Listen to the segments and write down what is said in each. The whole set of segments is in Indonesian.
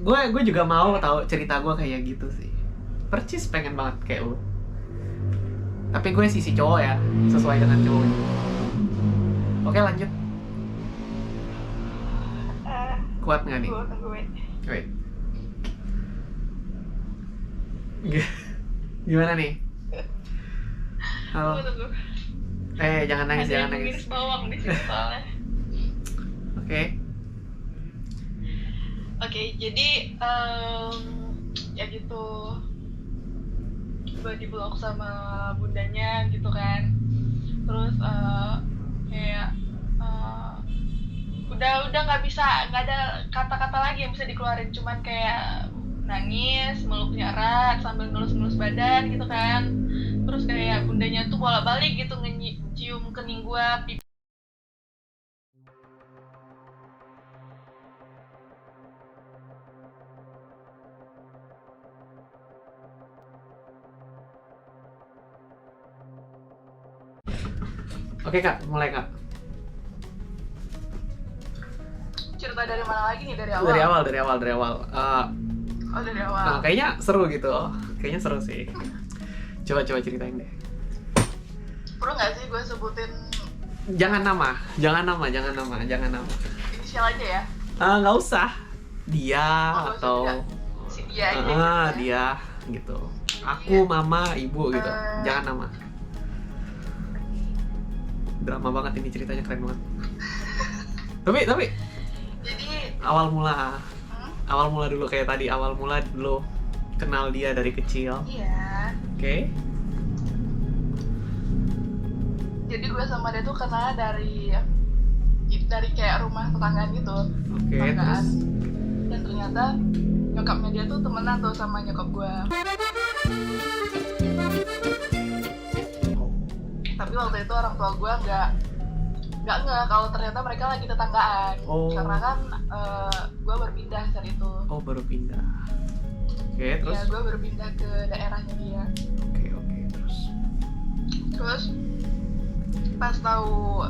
gue juga mau tahu cerita gue kayak gitu sih. Percis pengen banget kayak lu. Tapi gue sisi cowok ya, sesuai dengan cowok. Oke lanjut. Kuat nggak nih? Tungguin. Wait. Gimana nih? Halo. Tunggu. Jangan nangis, Ada jangan yang nangis. ngiris bawang di sini soalnya. Oke, jadi ya gitu. Gue diblok sama bundanya gitu kan. Terus kayak udah nggak ada kata-kata lagi yang bisa dikeluarin, cuman kayak nangis, meluknya erat sambil ngelus-ngelus badan gitu kan. Terus kayak bundanya tuh bolak-balik gitu cium kening gue, pipi. Oke kak, mulai kak. Cerita dari mana lagi nih? Dari awal? Dari awal. Dari awal. Nah, kayaknya seru gitu. Kayaknya seru sih. Coba ceritain deh. Perlu nggak sih gue sebutin Jangan nama. inisial aja ya? Nggak usah. Dia Oh, atau si dia aja gitu ya? dia gitu. Aku, mama, ibu gitu. Jangan nama. Drama banget ini ceritanya, keren banget. Tapi Jadi awal mula dulu kayak tadi. Awal mula dulu kenal dia dari kecil. iya. Oke. Jadi gue sama dia tuh kenal dari kayak rumah tetanggaan gitu. Oke, Tetanggaan. terus Dan ternyata nyokapnya dia tuh temenan tuh sama nyokap gue. Tapi waktu itu orang tua gue nggak kalau ternyata mereka lagi tetanggaan. Oh. Karena kan gue berpindah saat itu. oh baru pindah. Oke, terus Iya, gue berpindah ke daerahnya dia. Oke, Terus pas tahu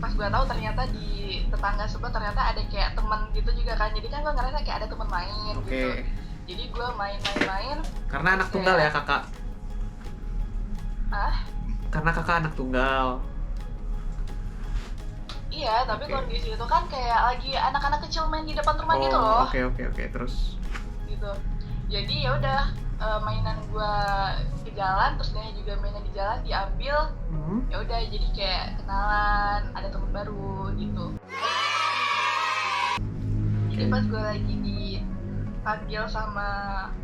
pas gue tahu ternyata di tetangga sebelah ternyata ada kayak teman gitu juga kan. Jadi kan gue ngerasa kayak ada teman main Oke. gitu. Jadi gue main. Karena anak tunggal ya kakak. Karena kakak anak tunggal. Iya, tapi Oke. kondisi itu kan kayak lagi anak-anak kecil main di depan rumah gitu loh. Oke, terus Gitu. Jadi ya udah mainan gue ke jalan, terus dia juga mainan di jalan diambil. Ya udah jadi kayak kenalan, ada teman baru gitu. Jadi pas gue lagi dipanggil sama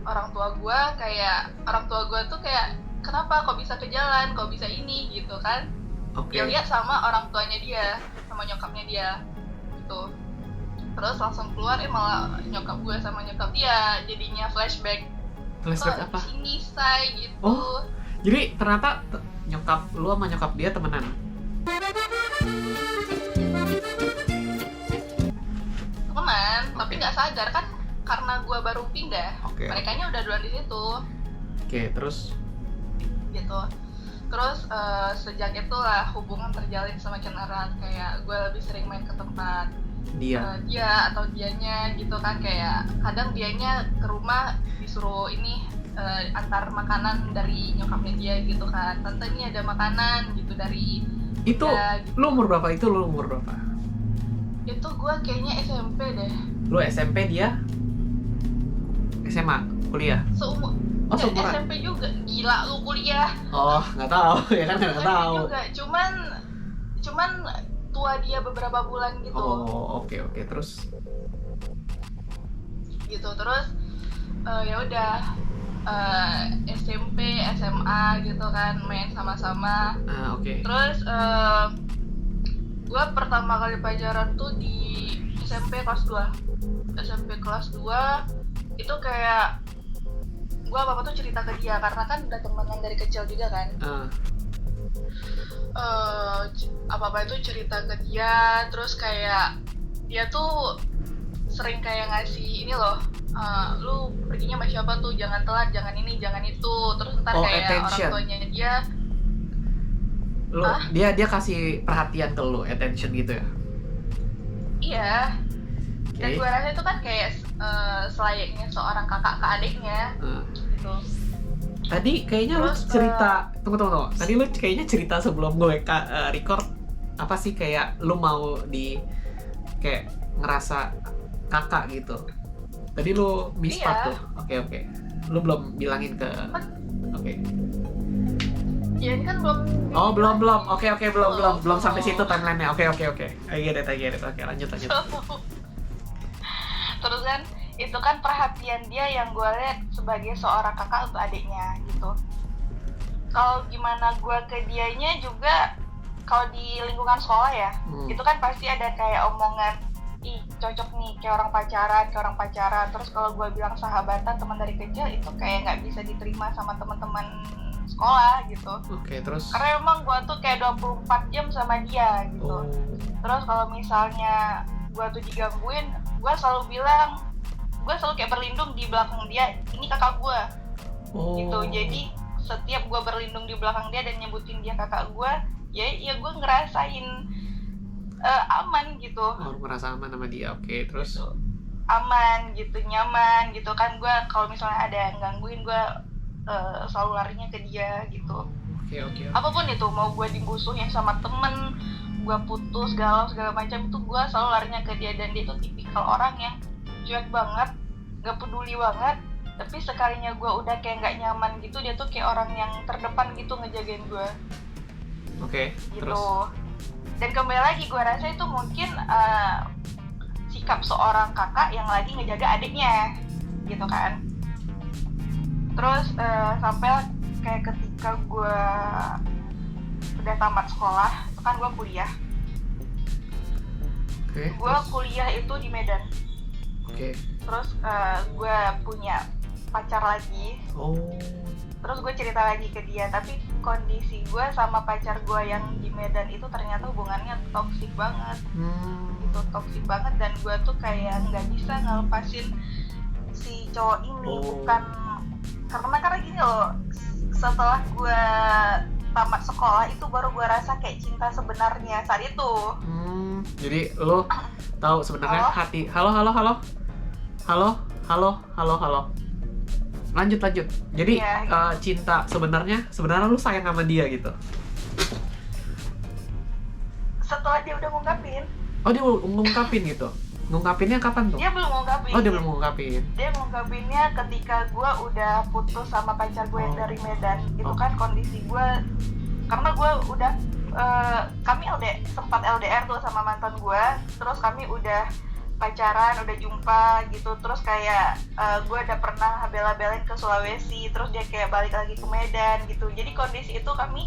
orang tua gue, kayak orang tua gue tuh kayak kenapa kok bisa ke jalan, kok bisa ini gitu kan. Oke. Dia lihat sama orang tuanya dia, sama nyokapnya dia gitu. Terus langsung keluar malah nyokap gue sama nyokap dia jadinya flashback Apa? Sini say gitu. Oh, jadi ternyata nyokap lu sama nyokap dia temenan. Temenan, Oke. tapi nggak sadar kan karena gue baru pindah. Oke. Merekanya udah duluan di situ Oke, terus gitu. Terus sejak itulah hubungan terjalin semakin erat, kayak gue lebih sering main ke tempat dia. dia atau dianya gitu kan, kayak kadang dianya ke rumah disuruh ini antar makanan dari nyokapnya dia gitu kan. Tante ini ada makanan gitu dari Itu dia, gitu. lu umur berapa? Itu gue kayaknya SMP deh. Lu SMP, dia SMA, kuliah. Seumuran. SMP juga, gila lu kuliah. Oh, nggak tahu ya kan, nggak SMP tahu. juga, cuman tua dia beberapa bulan gitu. Oh, oke, terus Gitu. Terus ya udah SMP, SMA gitu kan main sama-sama. oke. Terus gue pertama kali pacaran tuh di SMP kelas 2. SMP kelas 2 itu kayak gue apa-apa tuh cerita ke dia karena kan udah temenan dari kecil juga kan. Apa-apa itu cerita ke dia, terus kayak dia tuh sering kayak ngasih ini loh, lu perginya sama siapa tuh, jangan telat, jangan ini, jangan itu. Terus ntar kayak attention. orang tuanya dia Lu dia kasih perhatian ke lu, attention gitu ya. iya Dan gue rasa itu kan kayak selayaknya seorang kakak ke adiknya gitu. Tadi kayaknya lu Terus, cerita, tunggu. Tadi lu kayaknya cerita sebelum gue record apa sih, kayak lu mau di kayak ngerasa kakak gitu. Tadi lu mispat Iya. tuh. Oke. Lu belum bilangin ke. Oke. Ya ini kan belum. Oh, belum. Oke, belum sampai situ timeline-nya. Oke. I get it. Oke, lanjut. Terus kan itu kan perhatian dia yang gue lihat sebagai seorang kakak untuk adiknya gitu. Kalau gimana gue ke dianya juga, kalau di lingkungan sekolah ya, itu kan pasti ada kayak omongan, ih cocok nih kayak orang pacaran. Terus kalau gue bilang sahabatan, teman dari kecil, itu kayak nggak bisa diterima sama teman-teman sekolah gitu. Oke, terus. Karena emang gue tuh kayak 24 jam sama dia gitu. Terus kalau misalnya gue tuh digangguin, gue selalu bilang, gue selalu kayak berlindung di belakang dia, ini kakak gue gitu. Jadi setiap gue berlindung di belakang dia dan nyebutin dia kakak gue, ya gue ngerasain aman gitu. Merasa aman sama dia. Oke, terus gitu. Aman gitu, nyaman gitu kan. Gue kalau misalnya ada yang gangguin, gue selalu larinya ke dia gitu. Oke. Apapun itu, mau gue dimusuhin sama temen, gue putus, galau segala macam, itu gue selalu larinya ke dia. Dan dia itu tipikal orang yang cuek banget, gak peduli banget, tapi sekalinya gue udah kayak gak nyaman gitu, dia tuh kayak orang yang terdepan gitu ngejagain gue. Oke, gitu. Terus. Dan kembali lagi, gue rasa itu mungkin sikap seorang kakak yang lagi ngejaga adiknya gitu kan. Terus sampai kayak ketika gue udah tamat sekolah, itu kan gue kuliah. Gue kuliah itu di Medan. Terus gue punya pacar lagi. Terus gue cerita lagi ke dia, tapi kondisi gue sama pacar gue yang di Medan itu ternyata hubungannya toksik banget. Itu toksik banget, dan gue tuh kayak nggak bisa ngelepasin si cowok ini. Bukan karena gini loh, setelah gue tamat sekolah itu baru gue rasa kayak cinta sebenarnya saat itu. Jadi lo tahu sebenarnya hati. Halo. Lanjut. Jadi cinta sebenarnya lu sayang sama dia gitu. Setelah dia udah ngungkapin. Oh, dia ngungkapin gitu. Ngungkapinnya kapan tuh? Dia belum ngungkapin. Oh, dia belum ngungkapin. Dia ngungkapinnya ketika gue udah putus sama pacar gue yang dari Medan. Itu kan kondisi gue, karena gue udah kami sempat LDR tuh sama mantan gue. Terus kami udah pacaran, udah jumpa gitu. Terus kayak gue udah pernah bela-belain ke Sulawesi, terus dia kayak balik lagi ke Medan gitu. Jadi kondisi itu kami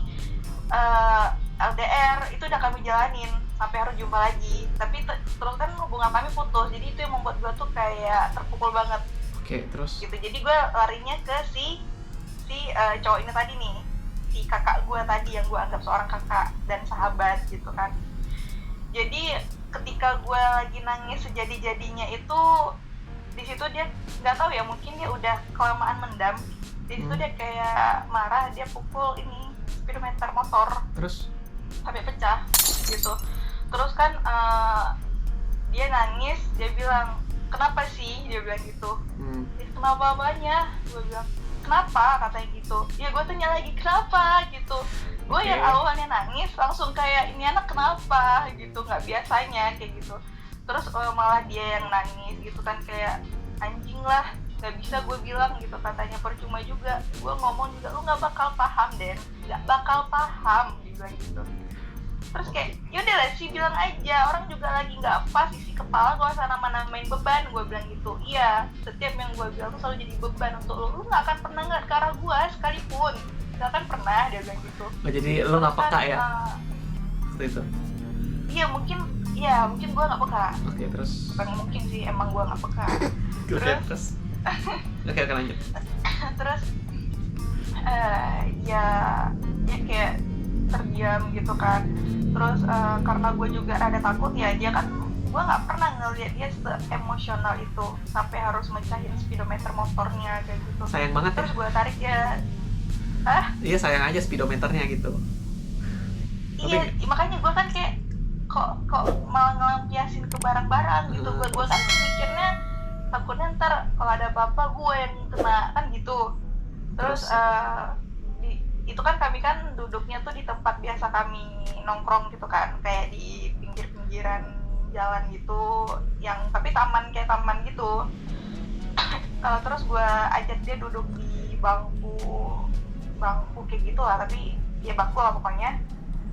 LDR itu udah kami jalanin sampai harus jumpa lagi. Tapi terus kan hubungan kami putus. Jadi itu yang membuat gue tuh kayak terpukul banget. Oke, terus gitu. Jadi gue larinya ke si cowok ini tadi nih, si kakak gue tadi yang gue anggap seorang kakak dan sahabat gitu kan. Jadi ketika gue lagi nangis sejadi-jadinya itu, di situ dia nggak tahu ya, mungkin dia udah kelamaan mendam. Di situ dia kayak marah, dia pukul ini speedometer motor. Terus sampai pecah gitu. Terus kan dia nangis, dia bilang, kenapa sih? Dia bilang gitu. Kenapa apanya? Gue bilang, kenapa? Katanya gitu. Ya gue tanya lagi, kenapa? Gitu. Gue yang awalnya nangis langsung kayak, ini anak kenapa? Gitu, gak biasanya kayak gitu. Terus malah dia yang nangis gitu kan, kayak anjing lah, gak bisa gue bilang gitu, katanya percuma juga. Gue ngomong juga, lu gak bakal paham Den, gak bakal paham, dia bilang gitu. Terus kayak, yaudah lah sih, bilang aja, orang juga lagi gak pas isi kepala, gak usah nama-namain beban. Gue bilang gitu. Iya, setiap yang gue bilang tuh selalu jadi beban untuk lu gak akan pernah ngeliat ke arah gue sekalipun, gak akan pernah, dia bilang gitu. Oh, jadi lu gak peka ya? Seperti itu? Iya mungkin gue gak peka. Oke, terus? Bukan mungkin sih, emang gue gak peka. Terus? Oke, lanjut. Terus ya kayak terdiam gitu kan. Terus karena gue juga rada takut ya, dia kan, gue nggak pernah ngeliat dia se-emosional itu sampai harus mecahin speedometer motornya kayak gitu. Sayang banget. Terus gue tarik ya. Iya, sayang aja speedometernya gitu. Iya, makanya gue kan kayak kok malah ngelampiasin ke barang-barang gitu. Gue kan mikirnya takutnya ntar kalau ada apa-apa gue yang kena kan gitu. Terus itu kan kami kan duduknya tuh di tempat biasa kami nongkrong gitu kan, kayak di pinggir-pinggiran jalan gitu, yang tapi kayak taman gitu. Terus gue ajak dia duduk di bangku kayak gitu lah, tapi ya bangku lah pokoknya.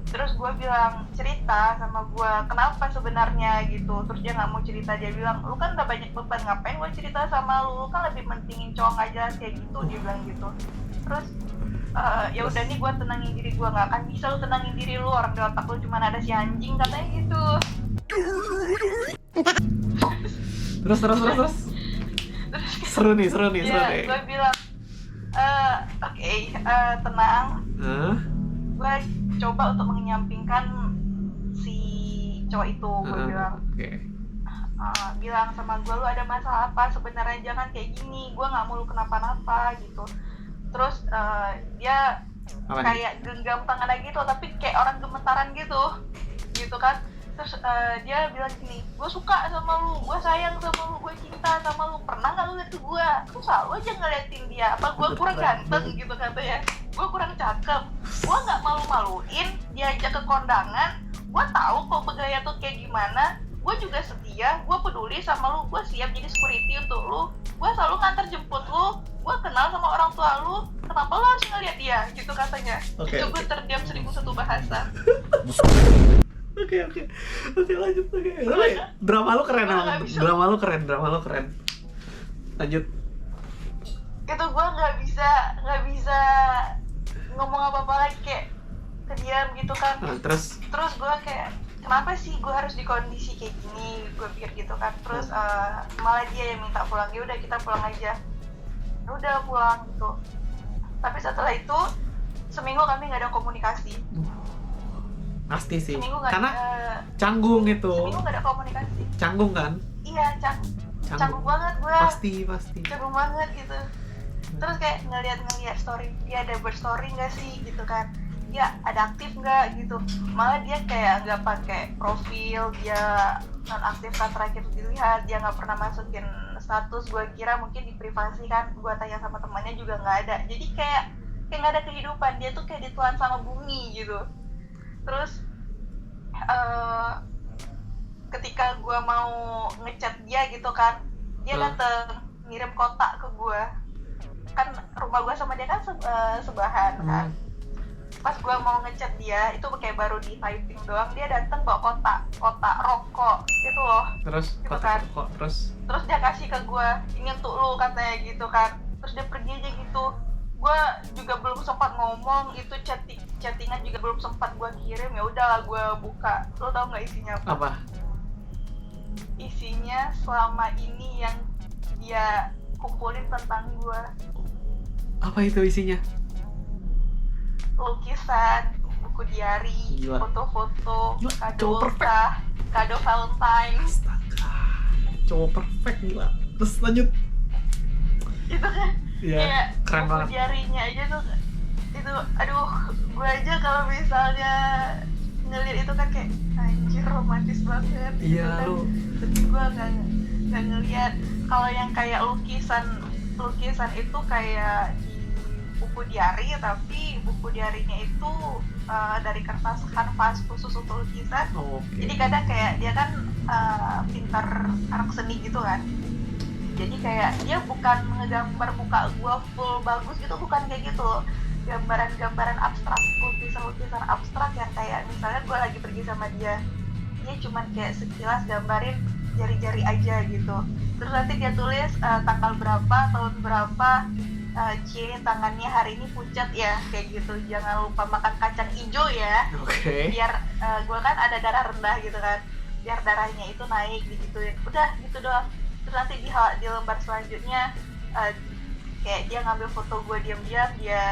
Terus gue bilang cerita sama gue kenapa sebenarnya gitu. Terus dia nggak mau cerita, dia bilang lu kan udah banyak beban, ngapain gue cerita sama lu kan lebih mentingin cowok nggak jelas kayak gitu, dia bilang gitu. Terus ya udah nih gue tenangin diri gue, nggak akan bisa lu tenangin diri lu, orang di otak lu cuma ada si anjing, katanya gitu. Terus seru nih. Gue bilang oke, tenang. Gue coba untuk menyampingkan si cowok itu. Gue bilang bilang sama gue, lu ada masalah apa sebenarnya, jangan kayak gini, gue nggak mau lu kenapa-napa gitu. Terus dia kayak genggam tangannya gitu, tapi kayak orang gemetaran gitu kan. Terus dia bilang gini, gue suka sama lu, gue sayang sama lu, gue cinta sama lu, pernah nggak lu liat ke gue? Lu selalu aja ngeliatin dia, apa gue kurang ganteng gitu katanya, gue kurang cakep, gue nggak malu-maluin diajak ke kondangan, gue tahu kok bergaya tuh kayak gimana, gue juga setia, gue peduli sama lu, gue siap jadi security untuk lu, gue selalu nganter jemput lu, gue kenal sama orang tua lu, kenapa lu harus ngeliat dia gitu katanya. Itu gue terdiam 1001 bahasa. Oke, lanjut. Drama lu keren emang. Drama lu keren. Lanjut. Itu gue nggak bisa ngomong apa-apa lagi, kayak kediam gitu kan. Terus gue kayak kenapa sih gue harus di kondisi kayak gini, gue pikir gitu kan. Terus malah dia yang minta pulang, ya udah kita pulang aja. Udah pulang gitu. Tapi setelah itu seminggu kami nggak ada komunikasi. Pasti sih, seminggu karena canggung itu. Seminggu gak ada komunikasi. Canggung kan? Iya, canggung banget gue. Pasti. Canggung banget gitu. Terus kayak ngeliat story, dia ada berstory nggak sih gitu kan? Dia ada aktif nggak gitu? Malah dia kayak nggak pakai profil, dia non aktif kan terakhir dilihat, dia nggak pernah masukin status. Gue kira mungkin di privasi kan, gue tanya sama temannya juga nggak ada. Jadi kayak nggak ada kehidupan, dia tuh kayak ditelan sama bumi gitu. Terus ketika gue mau ngechat dia gitu kan, dia dateng ngirim kotak ke gue. Kan rumah gue sama dia kan sebahan kan. Pas gue mau ngechat dia, itu kayak baru di typing doang, dia dateng bawa kotak rokok gitu loh. Terus gitu kotak kan. rokok, terus dia kasih ke gue, ini untuk lu katanya gitu kan. Terus dia pergi aja gitu. Gue juga belum sempat ngomong, itu chattingan juga belum sempat gue kirim, ya udahlah gue buka. Lo tau nggak isinya apa? Isinya selama ini yang dia kumpulin tentang gue. Apa itu isinya? Lukisan, buku diary, foto-foto, kado ultah, kado Valentine. Astaga, cowok perfect gila. Terus lanjut. Itu kan ya, keren banget. Diarinya aja tuh itu, aduh, gue aja kalau misalnya ngeliat itu kan kayak anjir romantis banget. Iya gitu kan. lu. Tapi gue nggak ngeliat. Kalau yang kayak lukisan itu kayak di buku diary, tapi buku diarynya itu dari kertas kanvas khusus untuk lukisan. Jadi kadang kayak dia kan pintar anak seni gitu kan. Jadi kayak dia bukan ngegambar muka gua full bagus gitu, bukan kayak gitu. Gambaran abstrak, lukisan abstrak yang kayak misalnya gua lagi pergi sama dia cuman kayak sekilas gambarin jari-jari aja gitu. Terus nanti dia tulis tanggal berapa, tahun berapa, tangannya hari ini pucat ya, kayak gitu. Jangan lupa makan kacang hijau ya. Biar gua kan ada darah rendah gitu kan, biar darahnya itu naik digituin. Udah gitu doang. Terus nanti di lembar selanjutnya kayak dia ngambil foto gue diam-diam, dia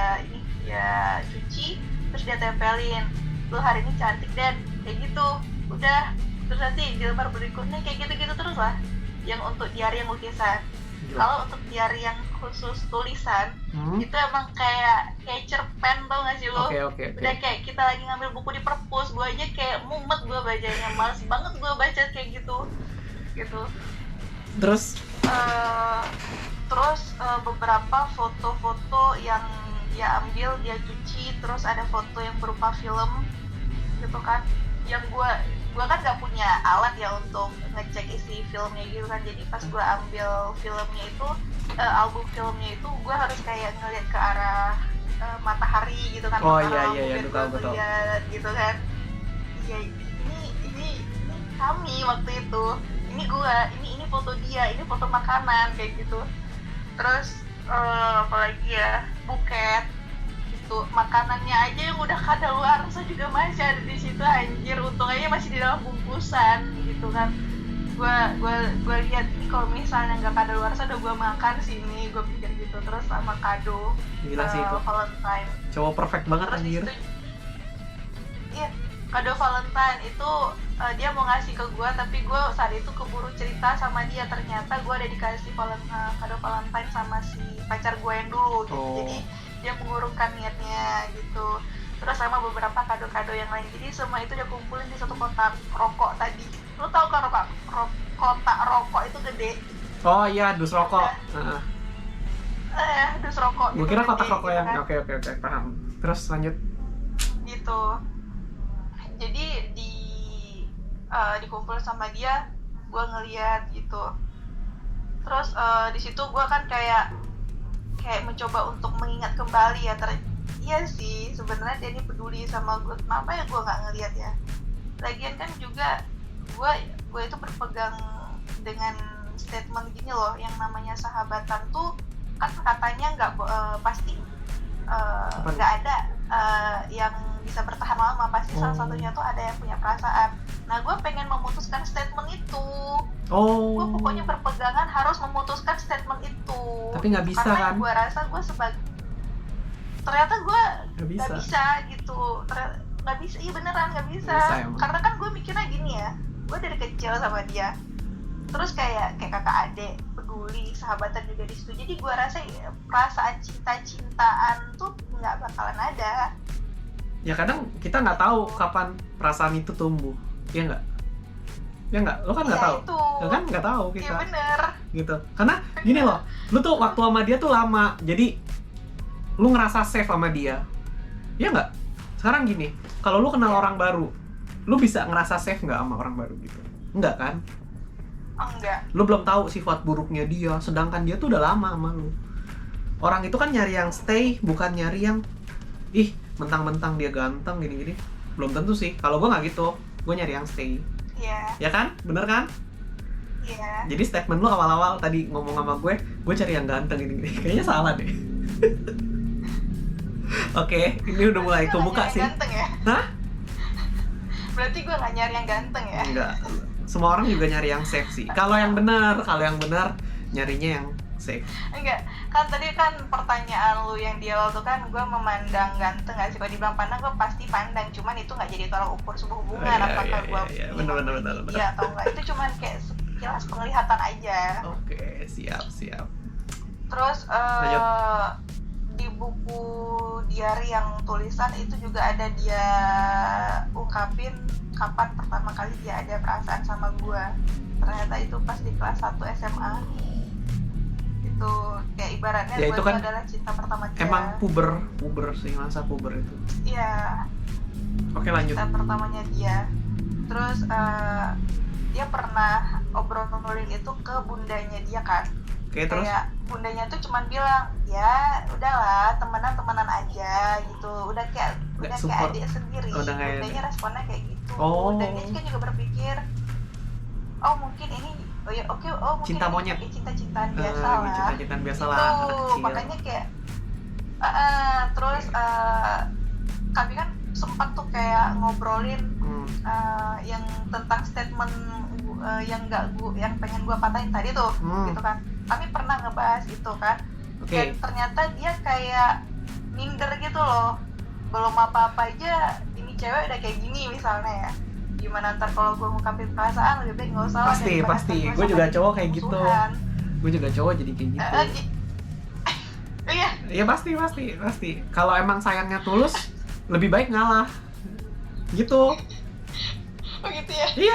cuci, terus dia tempelin, lu hari ini cantik Dan, kayak gitu. Udah, terus nanti di lembar berikutnya kayak gitu-gitu terus lah, yang untuk diary yang lukisan. Gila. Kalau untuk diary yang khusus tulisan, Hmm? itu emang kayak cerpen, tau gak sih lo? Oke. Udah kayak kita lagi ngambil buku di perpus, gue aja kayak mumet gue bacanya, males banget gue baca kayak gitu. Terus Terus beberapa foto-foto yang dia ambil, dia cuci, terus ada foto yang berupa film gitu kan, yang gue kan nggak punya alat ya untuk ngecek isi filmnya gitu kan, jadi pas gue ambil filmnya itu, album filmnya itu, gue harus kayak ngeliat ke arah matahari gitu kan. Oh, matahari iya, biar betul, gue betul. ngeliat gitu kan. Iya, ini kami waktu itu, ini foto dia, ini foto makanan kayak gitu. Terus apalagi ya, buket itu, makanannya aja yang udah kadaluarsa juga masih ada di situ, anjir, untung aja masih di dalam bungkusan gitu kan. Gue lihat ini kalau misalnya nggak kadaluarsa udah gue makan sini, gue pikir gitu. Terus sama kado Gila sih itu. Valentine. Cowok perfect banget Terus anjir. Iya, kado Valentine itu dia mau ngasih ke gue, tapi gue saat itu keburu cerita sama dia, ternyata gue ada dikasih kado Valentine sama si pacar gue yang dulu gitu. Oh. Jadi dia mengurungkan niatnya gitu. Terus sama beberapa kado-kado yang lain, jadi semua itu dia kumpulin di satu kotak rokok tadi. Lo tau kan kotak rokok itu gede? Oh iya, dus rokok. Dus rokok. Gue kira kotak rokok yang kan? oke, paham. Terus lanjut. Gitu. Jadi dikumpul sama dia, gue ngeliat gitu. Terus di situ gue kan kayak mencoba untuk mengingat kembali ya, iya sih sebenarnya dia ini peduli sama gue, kenapa ya gue nggak ngeliat ya. Lagian kan juga gue itu berpegang dengan statement gini loh, yang namanya sahabatan tuh kan katanya nggak pasti nggak ada yang bisa bertahan lama, pasti salah satunya tuh ada yang punya perasaan. Nah, gue pengen memutuskan statement itu. Gue pokoknya berpegangan harus memutuskan statement itu. Tapi nggak bisa karena kan? Gue rasa gue ternyata gue nggak bisa gitu. Nggak bisa, iya beneran nggak bisa. Karena kan gue mikirnya gini ya, gue dari kecil sama dia, terus kayak kakak adik, peduli, sahabatan juga di situ. Jadi gue rasa ya, perasaan cintaan tuh nggak bakalan ada. Ya kadang kita nggak tahu kapan perasaan itu tumbuh, ya nggak? Ya nggak? Lo kan nggak tahu. Lo kan nggak tahu kita. Iya bener. Gitu. Karena gini loh, lo tuh waktu sama dia tuh lama, jadi lo ngerasa safe sama dia, ya nggak? Sekarang gini, kalau lo kenal orang baru, lo bisa ngerasa safe nggak sama orang baru gitu? Enggak kan? Enggak. Lo belum tahu sifat buruknya dia, sedangkan dia tuh udah lama sama lo. Orang itu kan nyari yang stay, bukan nyari yang mentang-mentang dia ganteng gini-gini. Belum tentu sih. Kalau gue nggak gitu, gue nyari yang stay. Iya. Ya kan? Bener kan? Iya. Jadi statement lu awal-awal tadi ngomong sama gue cari yang ganteng gini-gini. Kayaknya salah deh. Oke, ini udah mulai kebuka sih. Ganteng ya? Hah? Berarti gue nggak nyari yang ganteng ya? Enggak. Semua orang juga nyari yang safe sih. Kalau yang benar nyarinya yang safe. Enggak, kan tadi kan pertanyaan lu yang di awal tuh kan gue memandang ganteng nggak sih? Kalau dibilang pandang, gue pasti pandang, cuman itu nggak jadi tolak ukur sebuah hubungan. Apakah gue bener. iya atau enggak, itu cuman kayak sekilas penglihatan aja. Oke, siap. Terus di buku diary yang tulisan itu juga ada dia ungkapin kapan pertama kali dia ada perasaan sama gue. Ternyata itu pas di kelas 1 SMA. Itu kayak ibaratnya ya, gue itu kan adalah cinta pertama dia. Emang puber sih, masa puber itu. Iya. Oke, lanjut. Cinta pertamanya dia. Terus dia pernah obrolin itu ke bundanya dia kan. Oke, terus? Kayak bundanya tuh cuman bilang, ya udahlah temenan aja gitu. Udah kayak adik sendiri. Bundanya responnya kayak gitu. Dan dia juga berpikir, mungkin ini mungkin cinta monyet, cinta-cintaan biasa lah. Cinta-cintaan biasa lah, gitu. Makanya kayak terus kami kan sempat tuh kayak ngobrolin yang tentang statement yang pengen gue patahin tadi tuh, gitu kan. Kami pernah ngebahas itu kan. Dan ternyata dia kayak minder gitu loh. Belum apa-apa aja ini cewek udah kayak gini misalnya ya. Gimana ntar kalau gue ngungkapin perasaan, lebih baik nggak usah. Pasti gue juga cowok kayak gitu. Gue juga cowok jadi kayak gitu. Iya. Iya pasti. Kalau emang sayangnya tulus, lebih baik ngalah. Gitu. Oh gitu ya. Iya,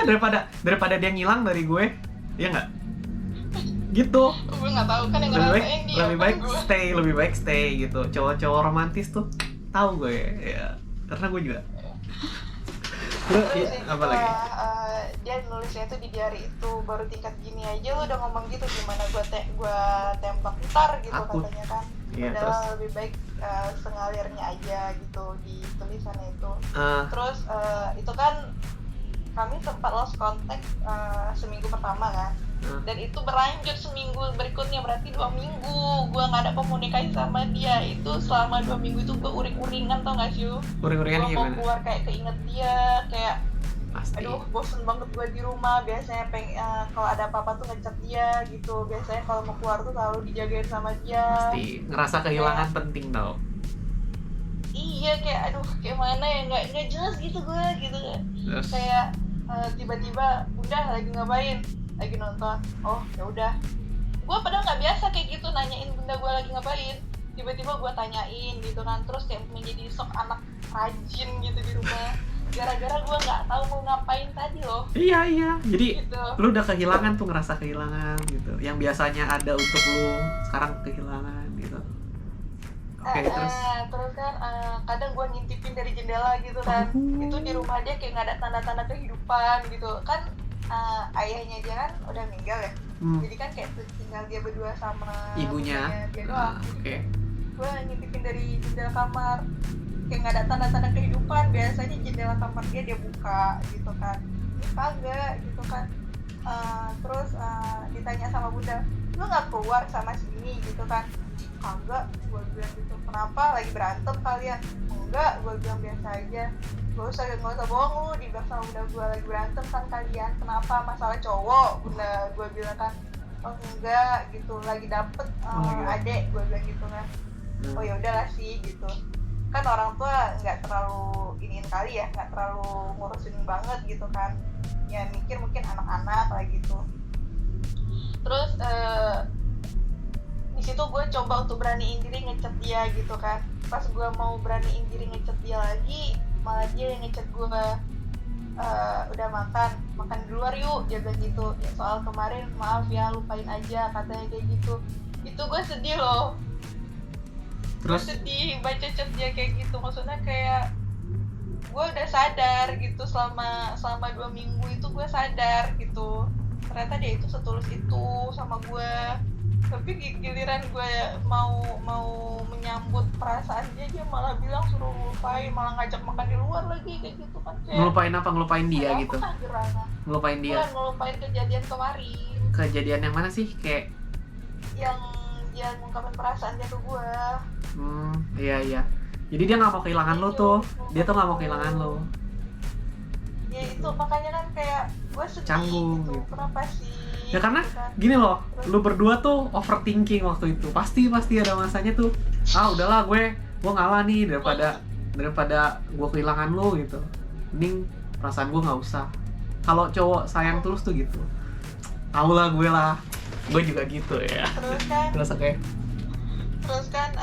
daripada dia ngilang dari gue. Iya nggak? Gitu. Gue nggak tahu kan yang Lebih ngerasain dia. lebih baik stay gitu. Cowok-cowok romantis tuh tahu gue ya. Karena gue juga. Lu Terus apa lagi? Dia nulisnya itu di diary itu, baru tingkat gini aja lu udah ngomong gitu, gimana gua tembak ntar gitu. Aku. Katanya kan. Iya, Padahal terus? lebih baik sengalirnya aja gitu di tulisannya itu. Terus itu kan kami sempat lost contact seminggu pertama kan. Dan itu berlanjut seminggu berikutnya, berarti 2 minggu gue nggak ada komunikasi sama dia. Itu selama 2 minggu itu gue uring-uringan, tau gak sih lu? Uring-uringan Gue mau gimana? keluar kayak keinget dia, kayak Pasti. aduh bosen banget gue di rumah. Biasanya kalau ada apa-apa tuh ngechat dia gitu. Biasanya kalau mau keluar tuh selalu dijagain sama dia. Pasti ngerasa kehilangan penting tau. Iya, kayak aduh kayak mana ya, nggak jelas gitu gue gitu. Terus? Kayak tiba-tiba udah lagi ngapain, lagi nonton, oh ya udah. Gue padahal nggak biasa kayak gitu nanyain bunda gue lagi ngapain, tiba-tiba gue tanyain gitu kan. Terus kayak menjadi sok anak rajin gitu di rumah, gara-gara gue nggak tahu mau ngapain tadi loh. Iya jadi Gitu. lu udah kehilangan tuh, ngerasa kehilangan gitu, yang biasanya ada untuk lu sekarang kehilangan gitu. Oke, terus kan kadang gue ngintipin dari jendela gitu kan. Itu di rumah dia kayak nggak ada tanda-tanda kehidupan gitu kan. Ayahnya dia kan udah meninggal ya. Jadi kan kayak tinggal dia berdua sama ibunya dia doang. Oke. Gue ngintipin dari jendela kamar, kayak nggak ada tanda-tanda kehidupan. Biasanya jendela kamar dia buka gitu kan, ini kagak gitu kan. Terus ditanya sama bunda, lu nggak keluar sama sini gitu kan? Kagak, gue bilang gitu. Kenapa, lagi berantem kalian? Enggak, gue bilang biasa aja. Gak usah bohong lu, dibilang sama bunda gue lagi berantem kan kalian. Kenapa, masalah cowok? Bunda gue bilang kan, oh enggak gitu, lagi dapet adek, gue bilang gitu kan. Oh ya udahlah sih gitu. Kan orang tua nggak terlalu iniin kali ya, nggak terlalu ngurusin banget gitu kan. Ya mikir mungkin anak-anak lah gitu. Terus di situ gue coba untuk beraniin diri ngechat dia gitu kan. Pas gue mau beraniin diri ngechat dia lagi, malah dia yang ngechat gue, udah makan di luar yuk, dia bilang gitu. Ya, soal kemarin maaf ya, lupain aja, katanya kayak gitu. Itu gue sedih loh. Terus sedih baca chat dia kayak gitu. Maksudnya kayak gue udah sadar gitu, selama 2 minggu itu gue sadar gitu, ternyata dia itu setulus itu sama gue. Tapi giliran gue mau menyambut perasaan dia malah bilang suruh lupain, malah ngajak makan di luar lagi kayak gitu kan. Ngelupain apa? Ngelupain dia gitu? Ngelupain dia? Bukan, ngelupain kejadian kemarin. Kejadian yang mana sih? Kayak yang dia ngungkapin perasaan dia ke gue. Iya. Jadi dia nggak mau kehilangan lo tuh. Dia tuh nggak mau kehilangan lo. Ya itu makanya kan kayak gue sedih Canggung gitu. gitu. Kenapa sih? Ya karena gitu kan. gini loh, lu berdua tuh overthinking waktu itu. Pasti ada masanya tuh. Udahlah gue ngalah nih daripada gue kehilangan lo gitu. Mending perasaan gue nggak usah. Kalau cowok sayang tulus tuh gitu. Tahu lah gue lah. Gue juga gitu ya. Terus kan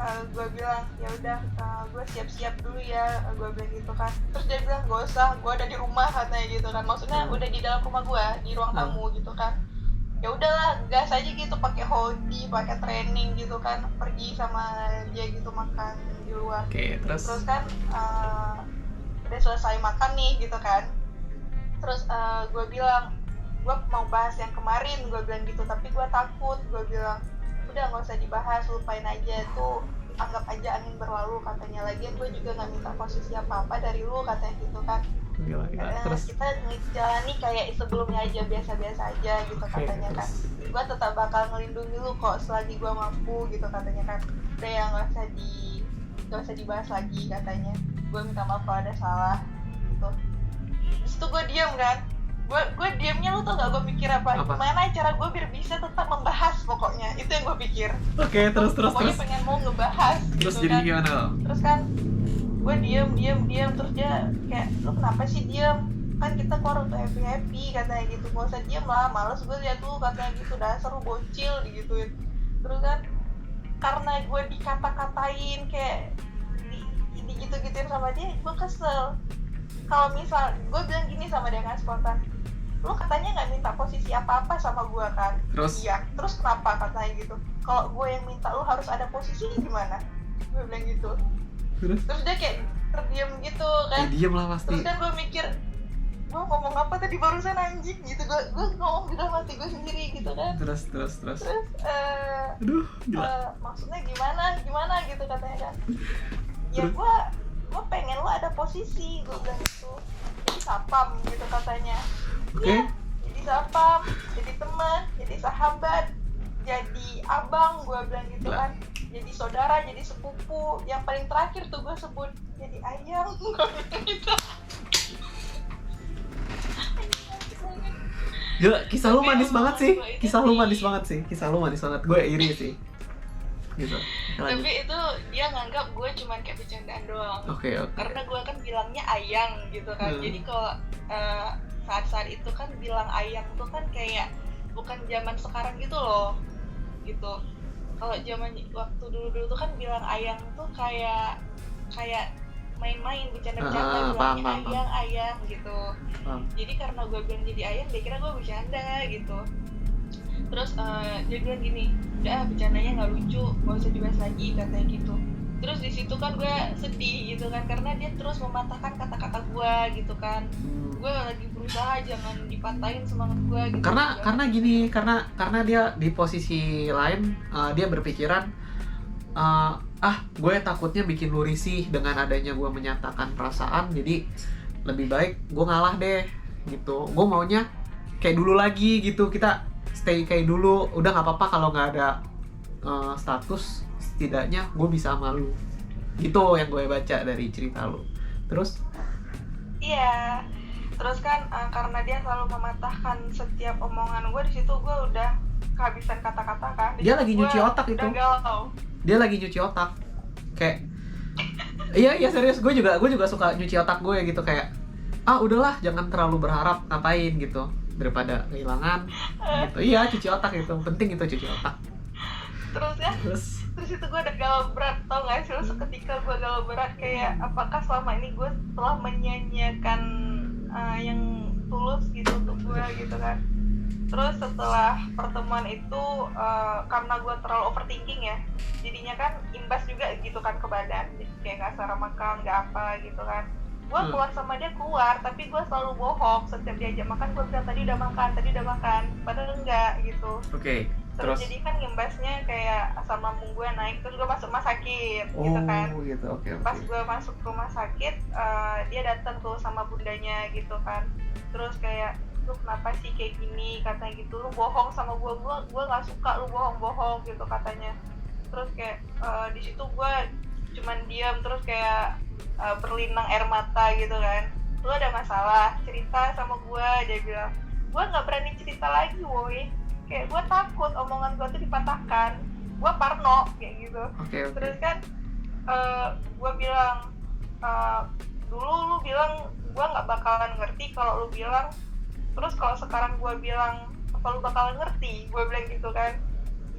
gue bilang ya udah, gue siap-siap dulu ya, gue bilang gitu kan. Terus dia bilang gak usah, gue ada di rumah katanya gitu kan. Maksudnya udah di dalam rumah gue, di ruang tamu gitu kan. Ya udahlah, gas aja gitu, pakai hoodie, pakai training gitu kan, pergi sama dia gitu makan di luar. Terus kan udah selesai makan nih gitu kan. Terus gue bilang gue mau bahas yang kemarin, gue bilang gitu, tapi gue takut. Gue bilang udah nggak usah dibahas, lupain aja tuh, anggap aja angin berlalu katanya. Lagian gue juga nggak minta posisi apa dari lu katanya gitu kan. Gila. Terus kita jalani kayak sebelumnya aja, biasa-biasa aja gitu katanya kan. Gue tetap bakal ngelindungi lu kok selagi gue mampu gitu katanya kan. Udah ya nggak usah dibahas lagi katanya. Gue minta maaf kalau ada salah gitu. Terus tuh gue diam kan. Gue diamnya, lu tau gak gue pikir apa? Gimana cara gue biar bisa tetap membahas, pokoknya itu yang gue pikir. Oke, terus pokoknya pengen mau ngebahas terus gitu jadi kan. gimana lo? Terus kan gue diam terus dia kayak, lu kenapa sih diam? kan kita keluar untuk happy katanya gitu, nggak usah diem lah, males gue liat tuh katanya gitu, dasar lu bocil digituin. Terus kan karena gue dikata-katain kayak digitu-gituin sama dia, gue kesel. Kalau misal gue bilang gini sama dia kan spontan, lu katanya nggak minta posisi apa-apa sama gue kan? Terus? Iya, terus kenapa katanya gitu? Kalau gue yang minta lu harus ada posisi gimana? Gue bilang gitu. Terus dia kayak terdiam gitu kan? Diem lah pasti. Terus kan gue mikir, gue ngomong apa tadi barusan anjing gitu, gue ngomong di dalam hati gue sendiri gitu kan. Terus Aduh, maksudnya gimana gitu katanya kan. Ya gue pengen lo ada posisi, gue bilang gitu, jadi sapam gitu katanya. Ya, jadi sapam, jadi teman, jadi sahabat, jadi abang, gue bilang gitu kan, jadi saudara, jadi sepupu, yang paling terakhir tuh gue sebut jadi ayang, gue bilang gitu. Gila, kisah lu manis banget sih. Kisah lu manis banget. Gue iri sih. Gitu. Tapi itu dia nganggap gue cuman kayak bercandaan doang. Oke. Karena gue kan bilangnya ayang gitu kan. Jadi kalau saat-saat itu kan bilang ayang tuh kan kayak bukan zaman sekarang gitu loh. Gitu. Kalau zaman waktu dulu-dulu tuh kan bilang ayang tuh kayak main-main, bercanda-bercanda, bilangnya ayang gitu. Jadi karena gue bilang jadi ayang, dia kira gue bercanda gitu. Terus dia bilang gini, udah bercandanya nggak lucu, nggak usah dibahas lagi katanya gitu. Terus di situ kan gue sedih gitu kan, karena dia terus mematahkan kata-kata gue gitu kan. Gue lagi berusaha jangan dipatahin semangat gue gitu. Karena dia di posisi lain, dia berpikiran gue takutnya bikin lu risih dengan adanya gue menyatakan perasaan, jadi lebih baik gue ngalah deh gitu. Gue maunya kayak dulu lagi gitu, kita stay kayak dulu, udah nggak apa-apa kalau nggak ada status, setidaknya gue bisa sama lu. Itu yang gue baca dari cerita lu. Terus? Iya, terus kan karena dia selalu mematahkan setiap omongan gue, di situ gue udah kehabisan kata-kata kan. Dia lagi nyuci otak itu. Dia lagi nyuci otak, kayak iya serius, gue juga suka nyuci otak gue gitu, kayak udahlah jangan terlalu berharap, ngapain gitu daripada kehilangan gitu. Iya, cuci otak itu penting, itu cuci otak. Terus itu gue ada galau berat, tau gak sih lo, seketika gue galau berat kayak apakah selama ini gue telah menyanyiakan yang tulus gitu untuk gue gitu kan. Terus setelah pertemuan itu karena gue terlalu overthinking ya, jadinya kan imbas juga gitu kan ke badan, kayak gak selera makan, gak apa gitu kan. Gue keluar sama dia tapi gue selalu bohong. Setiap diajak makan gue bilang tadi udah makan, padahal enggak gitu. Terus jadi kan imbasnya kayak asam lambung gue naik, terus gue masuk rumah sakit gitu kan. Pas gue masuk rumah sakit, dia datang tuh sama bundanya gitu kan. Terus kayak, lu kenapa sih kayak gini katanya gitu, lu bohong sama gue nggak suka lu bohong gitu katanya. Terus kayak di situ gue cuman diam, terus kayak berlinang air mata gitu kan. Lu ada masalah cerita sama gue, dia bilang. Gue nggak berani cerita lagi woi, kayak gue takut omongan gue tuh dipatahkan, gue parno kayak gitu. Terus kan gue bilang, dulu lu bilang gue nggak bakalan ngerti kalau lu bilang, terus kalau sekarang gue bilang apa lu bakalan ngerti, gue bilang gitu kan.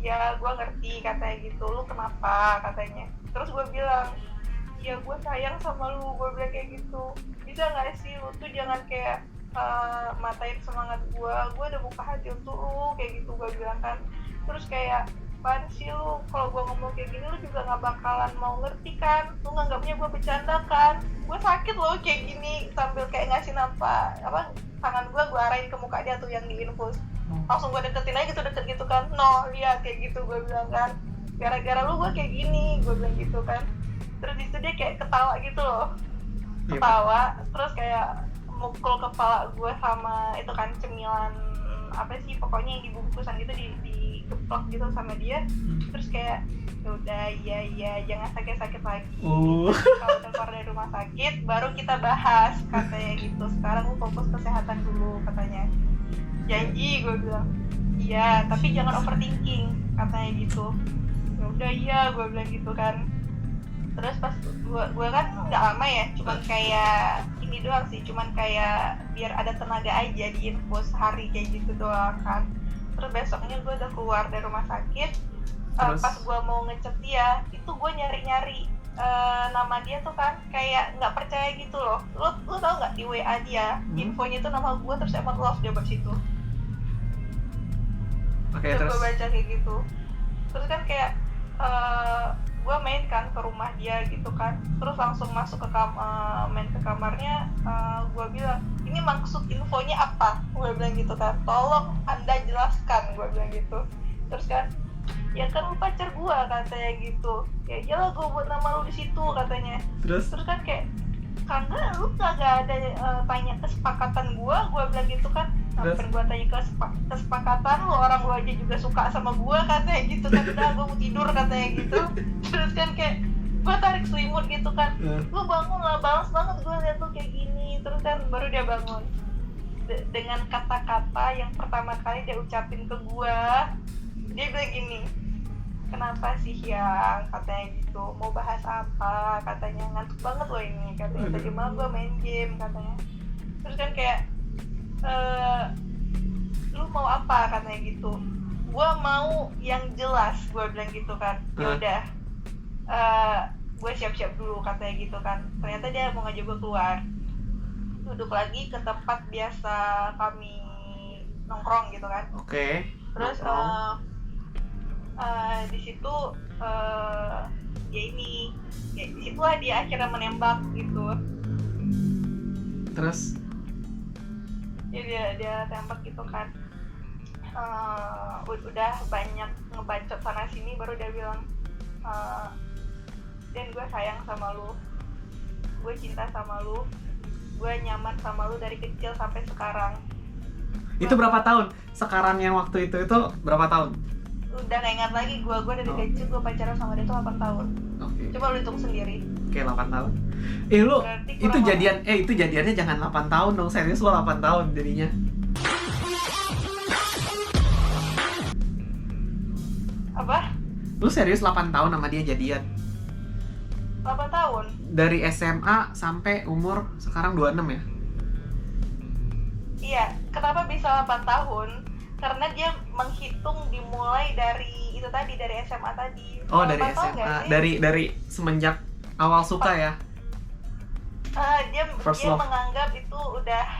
Ya gue ngerti katanya gitu, lu kenapa katanya. Terus gue bilang, ya gue sayang sama lu, gue bilang kayak gitu. Bisa gak sih lu tuh jangan kayak matain semangat gue udah buka hati untuk lu kayak gitu, gue bilang kan. Terus kayak, apaan sih lu, kalau gue ngomong kayak gini lu juga gak bakalan mau ngerti kan, lu nganggapnya gue bercanda kan. Gue sakit loh kayak gini, sambil kayak ngasih tangan gue arahin ke muka dia tuh yang diinfus. Langsung gue deketin aja deket gitu kan, no lihat kayak gitu, gue bilang kan, gara-gara lu gue kayak gini, gue bilang gitu kan. Terus disitu dia kayak ketawa gitu loh, terus kayak mukul kepala gue sama itu kan cemilan apa sih pokoknya yang dibungkusan gitu, dikeplok gitu sama dia. Terus kayak, udah iya jangan sakit-sakit lagi. Kalau udah keluar dari rumah sakit baru kita bahas katanya gitu, sekarang lu fokus kesehatan dulu katanya. Janji, gue bilang. Iya, tapi jangan overthinking katanya gitu. Ya udah iya, gue bilang gitu kan. Terus pas gue kan nggak lama ya, cuman kayak ini doang sih, cuman kayak biar ada tenaga aja di info sehari kayak gitu doang kan. Terus besoknya gue udah keluar dari rumah sakit. Pas gue mau ngecek dia, itu gue nyari-nyari nama dia tuh kan kayak nggak percaya gitu loh. Lo tau nggak di WA dia infonya tuh nama gue terus emot love dia buat situ. Terus gue baca kayak gitu. Terus kan kayak gue main kan ke rumah dia gitu kan, terus langsung masuk ke main ke kamarnya. Gue bilang, ini maksud infonya apa? Gue bilang gitu kan, tolong anda jelaskan, gue bilang gitu. Terus kan, ya kan lu pacar gue katanya gitu, ya iyalah gue buat nama lu di situ katanya. Terus kan kayak, karena lu kagak ada tanya kesepakatan gue bilang gitu kan. Ngapain gue tanya kesepakatan lu, orang lu aja juga suka sama gue katanya gitu kan. Udah gue mau tidur katanya gitu. Terus kan kayak gue tarik selimut gitu kan, lu bangun lah, balas banget gue liat lu kayak gini. Terus kan baru dia bangun dengan kata-kata yang pertama kali dia ucapin ke gue. Dia bilang gini, kenapa sih yang katanya gitu, mau bahas apa katanya, ngantuk banget loh ini katanya, tadi malam gue main game katanya. Terus kan kayak lu mau apa katanya gitu, gue mau yang jelas, gue bilang gitu kan. Yaudah, gue siap-siap dulu katanya gitu kan. Ternyata dia mau ngajak gue keluar, duduk lagi ke tempat biasa kami nongkrong gitu kan. Terus di situ dia ini, ya di situlah dia akhirnya menembak gitu. Terus ya dia tembak gitu kan. Udah banyak ngebacot sana sini, baru dia bilang, Dan gue sayang sama lu, gue cinta sama lu, gue nyaman sama lu dari kecil sampai sekarang. Itu berapa tahun? Sekarang yang waktu itu berapa tahun? Udah gak ingat lagi, gue dari kecil gue pacaran sama dia tuh 8 tahun. Coba lu hitung sendiri. 8 tahun. Lu itu jadiannya jangan 8 tahun dong, serius lo 8 tahun jadinya. Apa? Lu serius 8 tahun sama dia jadian? 8 tahun? Dari SMA sampai umur sekarang 26 ya? Iya, kenapa bisa 8 tahun? Karena dia menghitung dimulai dari itu tadi, dari SMA tadi. Dari SMA, dari semenjak awal suka ya? Dia menganggap itu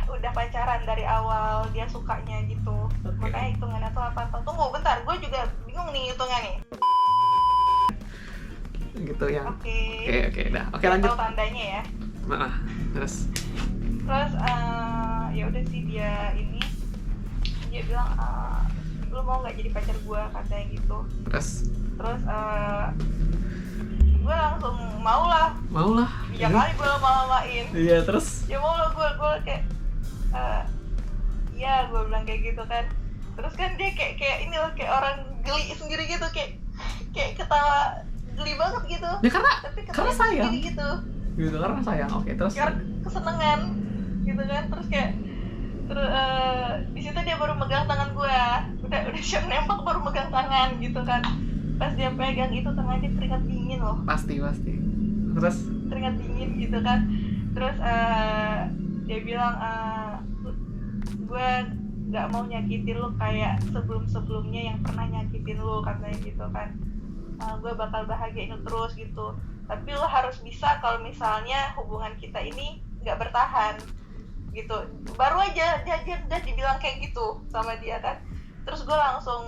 udah pacaran dari awal dia sukanya gitu. Makanya hitungannya tuh 8 tahun. Tunggu bentar, gue juga bingung nih hitungannya nih. Gitu yang. Oke, dah. Oke, lanjut. Tahu tandanya ya. Terus ya udah sih, dia bilang, lu mau nggak jadi pacar gue katanya gitu. Terus gue langsung mau lah. Ya kali gue lama-lamain. Iya, terus ya mau lah, gue kayak iya, gue bilang kayak gitu kan. Terus kan dia kayak ini loh, kayak orang geli sendiri gitu, kayak ketawa geli banget gitu ya, karena sayang gitu karena sayang. Terus karena kesenengan gitu kan. Terus kayak di situ dia baru megang tangan gue, udah siap nembak baru megang tangan gitu kan. Pas dia pegang itu tangannya keringat dingin loh. Pasti. Terus keringat dingin gitu kan. Terus dia bilang, gue nggak mau nyakitin lu kayak sebelumnya yang pernah nyakitin lu katanya gitu kan. Gue bakal bahagiain lu terus gitu. Tapi lu harus bisa kalau misalnya hubungan kita ini nggak bertahan gitu. Baru aja dia dibilang kayak gitu sama dia kan. Terus gue langsung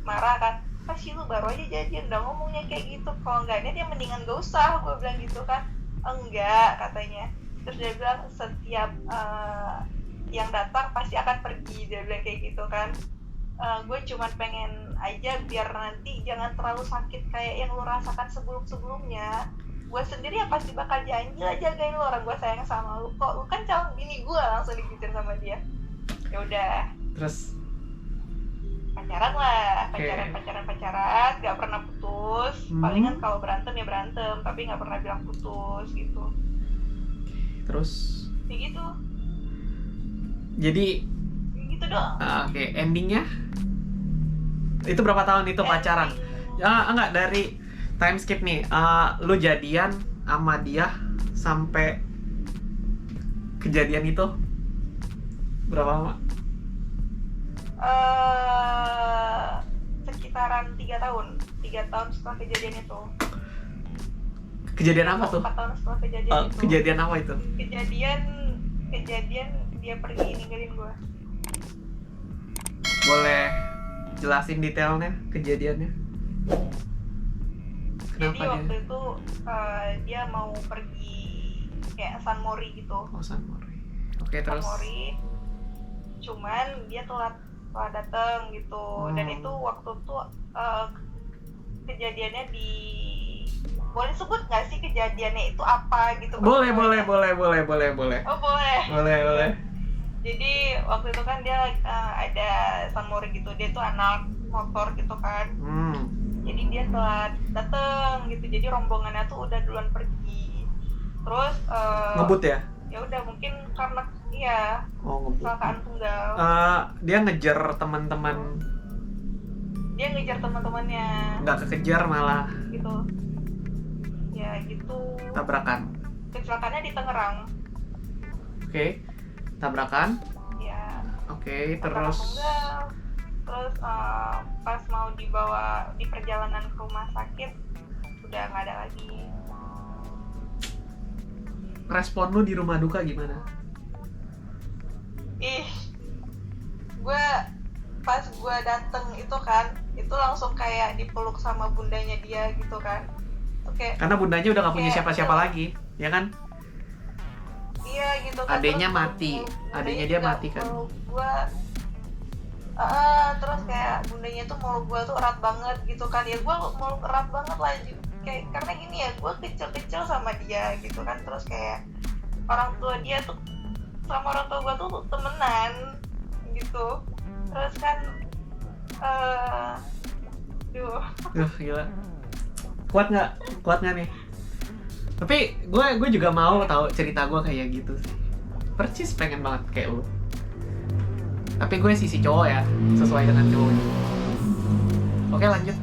marah kan, pasti lu baru aja jadian udah ngomongnya kayak gitu, kalau enggaknya dia mendingan gak usah, gue bilang gitu kan. Enggak katanya. Terus dia bilang setiap yang datang pasti akan pergi, dia bilang kayak gitu kan. Gue cuma pengen aja biar nanti jangan terlalu sakit kayak yang lu rasakan sebelumnya. Gue sendiri ya pasti bakal janji lah jagain lu, orang gue sayang sama lu kok, lu kan calon bini gue, langsung digituin sama dia. Ya udah. Terus pacaran lah, pacaran, nggak pernah putus. Palingan kalau berantem ya berantem, tapi nggak pernah bilang putus gitu. Terus kayak gitu. Jadi gitu doang. Endingnya itu berapa tahun itu pacaran? Ya enggak, dari time skip nih. Lu jadian sama dia sampai kejadian itu berapa lama? Sekitaran 3 tahun. 3 tahun setelah kejadian itu. Kejadian apa tuh? 4 tahun setelah kejadian itu. Kejadian apa itu? Kejadian dia pergi ninggalin gue. Boleh jelasin detailnya kejadiannya? Kenapa Jadi waktu dia? itu dia mau pergi kayak San Mori gitu. Oh, San Mori. Oke, San terus. Mori. Cuman dia telat datang gitu. Dan itu waktu tuh kejadiannya di, boleh sebut nggak sih kejadiannya itu apa gitu? Boleh. Oh boleh. Boleh. Jadi waktu itu kan dia ada San Mori gitu, dia tuh anak motor gitu kan. Jadi dia telat dateng gitu, jadi rombongannya tuh udah duluan pergi. Terus Ngebut ya? Ya udah mungkin karena iya Ngebut. kecelakaan tunggal. Dia ngejar teman-teman. Dia ngejar teman-temannya. Nggak kekejar malah Gitu. Ya gitu. tabrakan. Kecelakaannya di Tangerang. Oke. Tabrakan. Ya. Oke, Tabrakan terus tunggal. Terus pas mau dibawa di perjalanan ke rumah sakit udah nggak ada lagi. respon lu di rumah duka gimana? Pas gue dateng itu kan, itu langsung kayak dipeluk sama bundanya dia gitu kan. Oke. Karena bundanya udah gak punya Kayak siapa-siapa lagi, ya kan? Iya gitu kan. Adenya Terus mati, adenya dia juga mati kan. meluk gue, terus kayak bundanya tuh meluk gue tuh erat banget gitu kan. Ya gue meluk erat banget lah, kayak karena gini ya, gue kecil-kecil sama dia gitu kan. Terus kayak orang tua dia tuh sama orang tua gue tuh temenan gitu. Terus kan Gila. Kuat nggak nih? Tapi gue juga mau tahu cerita gue kayak gitu sih. Percis pengen banget kayak lu. Tapi gue sisi cowok ya, sesuai dengan cowoknya. Oke, lanjut.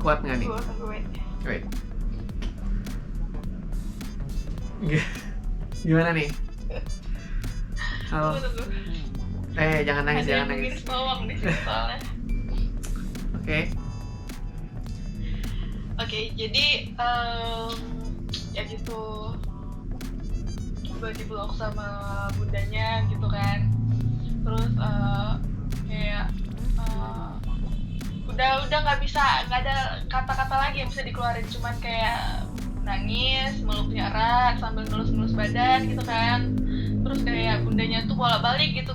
Kuat nggak nih? Wait. Gimana nih? Halo. Jangan nangis. Oke, jadi ya gitu, gue diblok sama bundanya gitu kan. Terus kayak udah nggak ada kata-kata lagi yang bisa dikeluarin, cuman kayak nangis, meluknya erat sambil ngelus-ngelus badan gitu kan. Terus kayak bundanya tuh bolak-balik gitu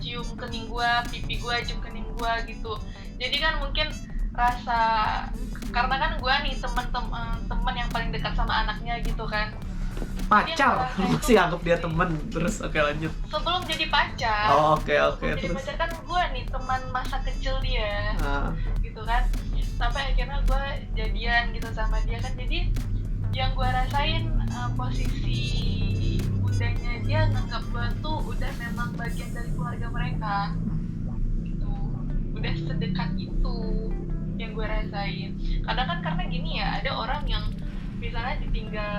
cium kening gua, pipi gua, cium kening gua gitu. Jadi kan mungkin rasa, karena kan gua nih temen yang paling dekat sama anaknya gitu kan. Pacar, masih anggap dia temen. Terus oke, lanjut. Sebelum jadi pacar. Oke, jadi terus. pacar kan gua nih teman masa kecil dia, gitu kan. Sampai akhirnya gua jadian gitu sama dia kan. Jadi yang gua rasain posisi bundanya dia nganggap gue tuh udah memang bagian dari keluarga mereka gitu, udah sedekat itu yang gue rasain. Kadang kan karena gini ya, ada orang yang misalnya ditinggal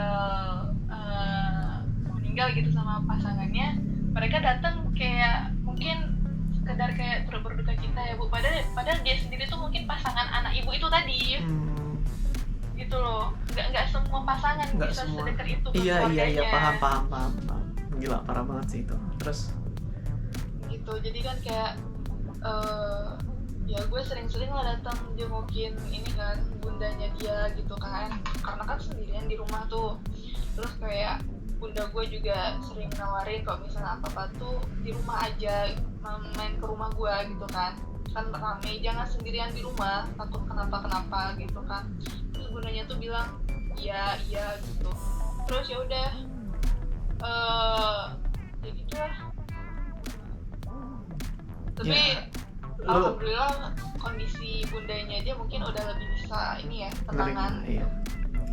meninggal gitu sama pasangannya, mereka datang kayak mungkin sekedar kayak turut berduka cita ya bu, padahal dia sendiri tuh mungkin pasangan anak ibu itu tadi. Gitu loh, nggak semua pasangan nggak bisa semua. sedekat itu ke keluarganya. Iya, paham. Gila, parah banget sih itu. Terus gitu, jadi kan kayak ya gue sering-sering lah datang jengukin ini kan bundanya dia gitu kan, karena kan sendirian di rumah tuh. Terus kayak bunda gue juga sering nawarin kalau misalnya apa-apa tuh di rumah aja, main ke rumah gue gitu kan rame, jangan sendirian di rumah, takut kenapa gitu kan. Terus bundanya tuh bilang iya gitu. Terus ya udah ya gitu lah. Tapi ya, alhamdulillah kondisi bundanya dia mungkin udah lebih bisa ini ya, tenangan. Iya.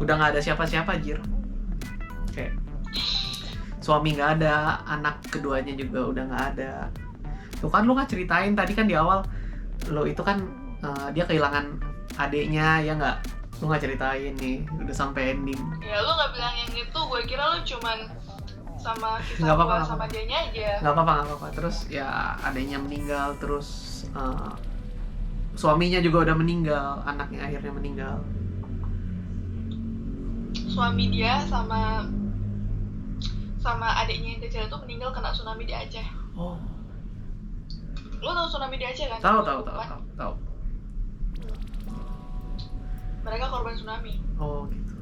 Udah nggak ada siapa-siapa, Jir. Kayak suami nggak ada, anak keduanya juga udah nggak ada. Tuh kan lu nggak ceritain tadi kan di awal, lo itu kan dia kehilangan adeknya ya nggak? Lu nggak ceritain nih, udah sampai ending. Ya lu nggak bilang yang itu, gue kira lu cuman sama kisah Nggak apa-apa, gue nggak sama apa-apa. dianya aja. Nggak apa-apa. Terus ya adeknya meninggal, terus suaminya juga udah meninggal, anaknya akhirnya meninggal. Suami dia sama adiknya yang kecil itu meninggal kena tsunami di Aceh. Oh, Lu tahu tsunami di Aceh kan? tahu. Mereka korban tsunami. Oh gitu.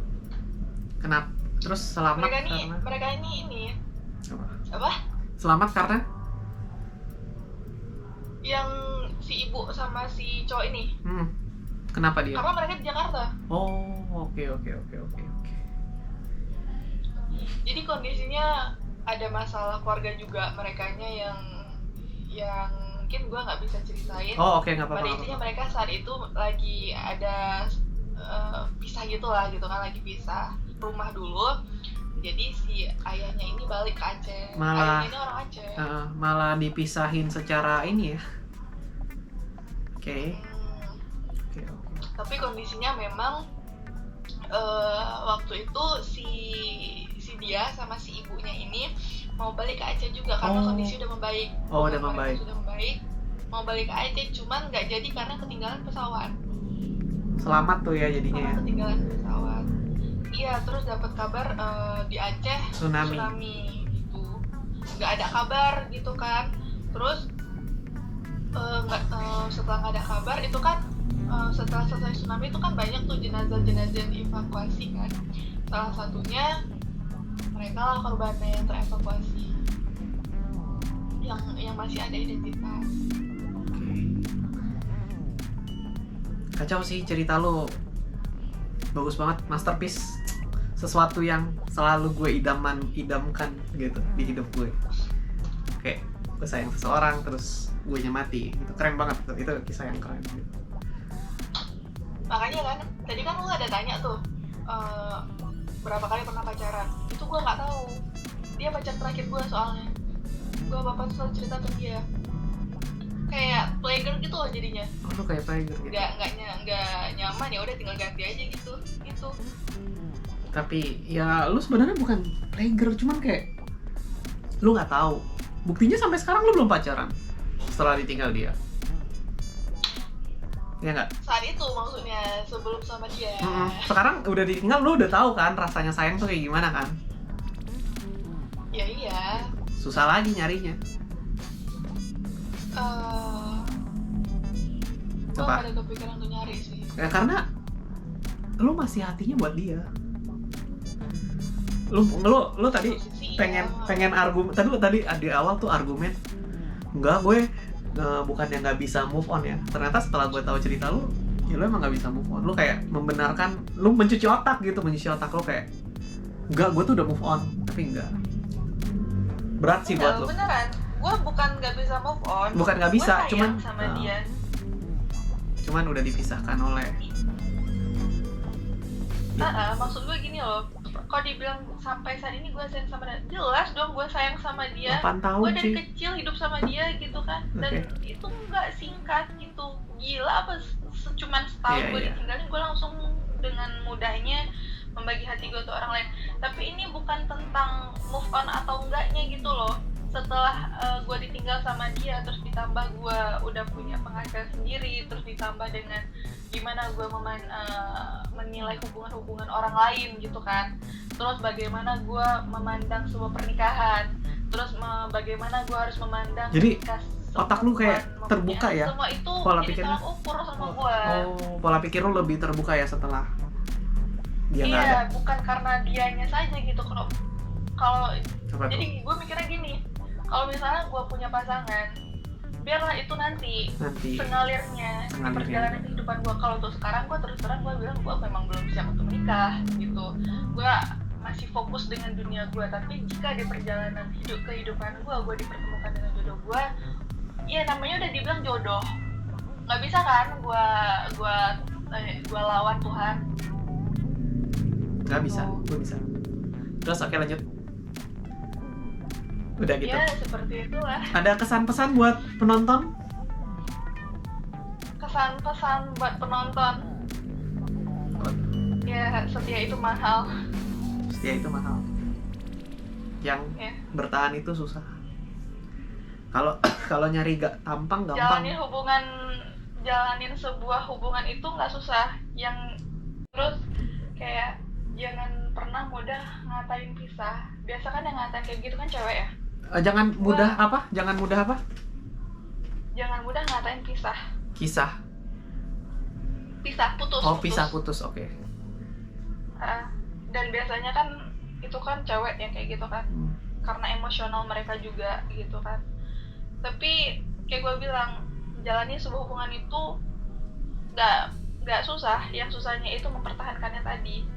Kenapa? Terus selamat karena Mereka ini apa? apa? Selamat karena? Yang si ibu sama si cowok ini. Kenapa dia? Karena mereka di Jakarta. Oh, oke. Jadi kondisinya ada masalah keluarga juga merekanya yang mungkin gue nggak bisa ceritain. Oh, oke, nggak Pada apa-apa. intinya mereka saat itu lagi ada pisah gitu lah gitu kan, lagi pisah rumah dulu. Jadi si ayahnya ini balik ke Aceh. Malah- Ayahnya ini orang Aceh. Malah dipisahin secara ini ya. Oke. Tapi kondisinya memang waktu itu si dia sama si ibunya ini mau balik ke Aceh juga karena Oh. kondisi udah membaik. Oh, udah Mereka membaik. Sudah membaik. Mau balik ke Aceh, cuman nggak jadi karena ketinggalan pesawat. Selamat tuh ya jadinya Karena ya. ketinggalan pesawat. Iya, terus dapat kabar di Aceh Tsunami. gitu. Nggak ada kabar gitu kan. Terus setelah nggak ada kabar itu kan setelah selesai tsunami itu kan banyak tuh jenazah-jenazah dievakuasi kan. Salah satunya mereka lah korbannya yang terevakuasi, yang masih ada identitas. Oke. Kacau sih cerita lu. Bagus banget, masterpiece. Sesuatu yang selalu gue idamkan gitu di hidup gue. Kayak gue sayang seseorang terus gue mati gitu. Keren banget tuh. Itu kisah yang keren gitu. Makanya kan tadi kan lu ada tanya tuh berapa kali pernah pacaran. Itu gue nggak tahu. Dia pacar terakhir gue soalnya. Gue apa-apa selalu cerita ke dia. Kayak playgirl gitu loh jadinya. Oh, lu kayak player gitu. Nggak nyaman, ya udah tinggal ganti aja gitu. Tapi ya lu sebenarnya bukan player, cuman kayak lu nggak tahu. Buktinya sampai sekarang lu belum pacaran setelah ditinggal dia. Ya nggak? Saat itu maksudnya sebelum sama dia. Sekarang udah ditinggal, lu udah tahu kan rasanya sayang tuh kayak gimana kan? Ya iya. Susah lagi nyarinya. Gue Apa? gak ada kepikiran untuk nyari sih. Ya karena lu masih hatinya buat dia. Lu tadi Posisi pengen argumen. Tadi di awal tuh argumen. Enggak, gue bukannya nggak bisa move on ya. Ternyata setelah gue tahu cerita lu, ya lu emang nggak bisa move on. Lu kayak membenarkan, lu mencuci otak gitu, lu kayak enggak, gue tuh udah move on, tapi enggak. Berat sih buat lu. Beneran, gue bukan nggak bisa move on. Bukan nggak bisa, Gua sayang cuman sama dia. Cuman udah dipisahkan oleh. Maksud gue gini loh. Kalau dibilang sampai saat ini gue sayang sama dia, jelas dong gue sayang sama dia. 8 tahun Gue dari sih. kecil hidup sama dia gitu kan. Dan itu nggak singkat gitu. Gila apa cuman setahun Iya, gue iya. ditinggalin, gue langsung dengan mudahnya membagi hati gue untuk orang lain. Tapi ini bukan tentang move on atau enggaknya gitu loh. Setelah gue ditinggal sama dia, terus ditambah gue udah punya penghasilan sendiri, terus ditambah dengan gimana gue menilai hubungan orang lain gitu kan. Terus bagaimana gue memandang sebuah pernikahan, terus bagaimana gue harus memandang Jadi, ketika otak lu kayak sebuah terbuka ya? semua itu Pola jadi pikirnya? tolak ukur sama gue. Pola pikir lu lebih terbuka ya setelah dia nggak ada. Iya, bukan karena dianya saja gitu. Kalau Apa tuh? jadi gue mikirnya gini, kalau misalnya gue punya pasangan, biarlah itu nanti sengalirnya di perjalanan kehidupan gue. Kalau untuk sekarang gue terus terang gue bilang gue memang belum siap untuk menikah gitu. Gue masih fokus dengan dunia gue. Tapi jika di perjalanan kehidupan gue dipertemukan dengan jodoh gue, ya namanya udah dibilang jodoh. Nggak bisa kan gue lawan Tuhan. Nggak bisa, gue bisa. Terus oke, lanjut. Udah gitu. Ya seperti itulah. Ada kesan-pesan buat penonton? Kesan-pesan buat penonton. Ya, setia itu mahal. Setia itu mahal. Yang Ya. bertahan itu susah. Kalau kalau nyari tampang gampang. Jalanin sebuah hubungan itu nggak susah. Terus kayak jangan pernah mudah ngatain pisah. Biasa kan yang ngatain kayak gitu kan cewek ya. Jangan mudah apa? Jangan mudah apa? Jangan mudah ngatain pisah. Kisah. Pisah, putus. Oh, pisah putus. Oke. Dan biasanya kan itu kan cewek yang kayak gitu kan. Karena emosional mereka juga gitu kan. Tapi kayak gue bilang, jalani sebuah hubungan itu nggak susah. Yang susahnya itu mempertahankannya tadi.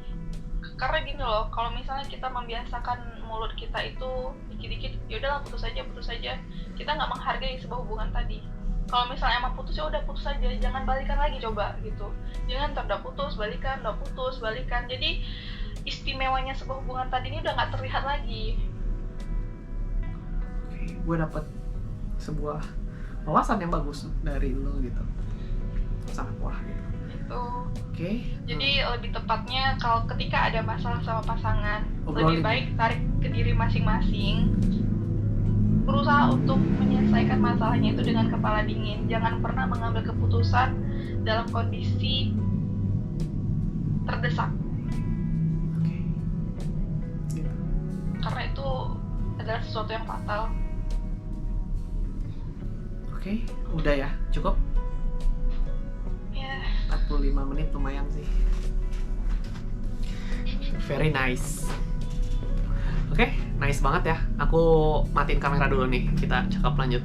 Karena gini loh, kalau misalnya kita membiasakan mulut kita itu dikit-dikit, ya udahlah putus aja, kita nggak menghargai sebuah hubungan tadi. Kalau misalnya emang putus, ya udah putus aja, jangan balikan lagi coba gitu. Jangan udah putus balikan. Jadi istimewanya sebuah hubungan tadi ini udah nggak terlihat lagi. Oke, gue dapet sebuah wawasan yang bagus dari lo gitu, sangat wah gitu. Oke. Jadi lebih tepatnya kalau ketika ada masalah sama pasangan, Obrolin. lebih baik tarik ke diri masing-masing, berusaha untuk menyelesaikan masalahnya itu dengan kepala dingin. Jangan pernah mengambil keputusan dalam kondisi terdesak. Oke. Gitu. Karena itu adalah sesuatu yang fatal. Oke, udah ya, cukup. Ya, 45 menit lumayan sih. Very nice. Oke, nice banget ya. Aku matiin kamera dulu nih. Kita cakap lanjut.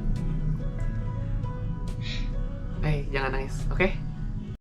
Jangan nangis. Oke?